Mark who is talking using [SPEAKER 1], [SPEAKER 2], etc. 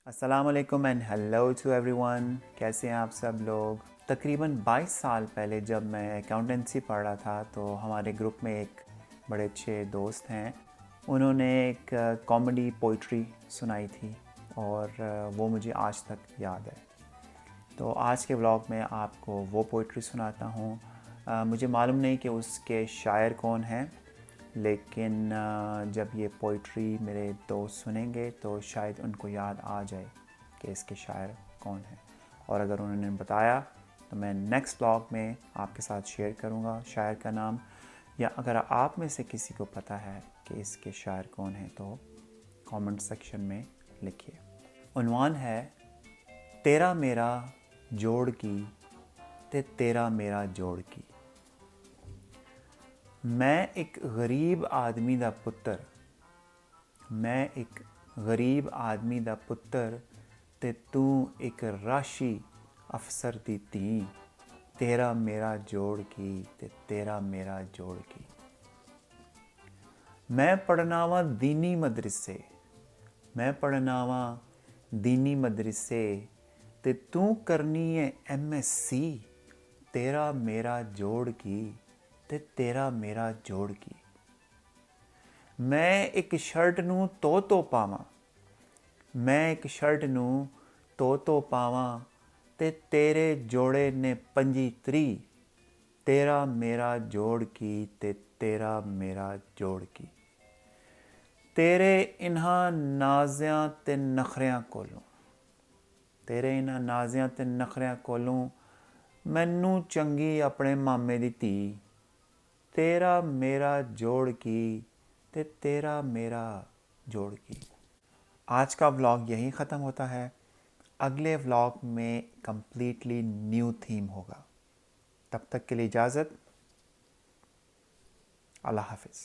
[SPEAKER 1] السلام علیکم and hello to everyone. کیسے ہیں آپ سب لوگ؟ تقریباً 22 سال پہلے جب میں اکاؤنٹنسی پڑھ رہا تھا تو ہمارے گروپ میں ایک بڑے اچھے دوست ہیں. انہوں نے ایک کامیڈی پوئٹری سنائی تھی اور وہ مجھے آج تک یاد ہے. تو آج کے ولاگ میں آپ کو وہ پوئٹری سناتا ہوں. مجھے معلوم نہیں کہ اس کے شاعر کون ہیں، لیکن جب یہ پوئٹری میرے دوست سنیں گے تو شاید ان کو یاد آ جائے کہ اس کے شاعر کون ہیں، اور اگر انہوں نے بتایا تو میں نیکسٹ بلاگ میں آپ کے ساتھ شیئر کروں گا شاعر کا نام، یا اگر آپ میں سے کسی کو پتہ ہے کہ اس کے شاعر کون ہیں تو کامنٹ سیکشن میں لکھیے. عنوان ہے تیرا میرا جوڑ کی تے تیرا میرا جوڑ کی. میں ایک غریب آدمی دا پتر، میں ایک غریب آدمی دا پتر تے تو ایک راشی افسر دی تھی. تیرا میرا جوڑ کی تے تیرا میرا جوڑ کی. میں پڑھناواں دینی مدرسے، میں پڑھناواں دینی مدرسے تے تو کرنی ہے ایم ایس سی. تیرا میرا جوڑ کی تے تیرا میرا جوڑ کی. میں ایک شرٹ نوں تو پاواں، میں ایک شرٹ نوں تو پاواں تے تیرے جوڑے نے 25. تیرا میرا جوڑ کی تے تیرا میرا جوڑ کی. تیرے انہاں نازیاں تے نخریاں کولوں، تیرے انہاں نازیاں تے نخریاں کولوں مینوں چنگی اپنے مامے دی تھی. تیرا میرا جوڑ کی تے تیرا میرا جوڑ کی. آج کا ولاگ یہیں ختم ہوتا ہے. اگلے ولاگ میں کمپلیٹلی نیو تھیم ہوگا. تب تک کے لیے اجازت. اللہ حافظ.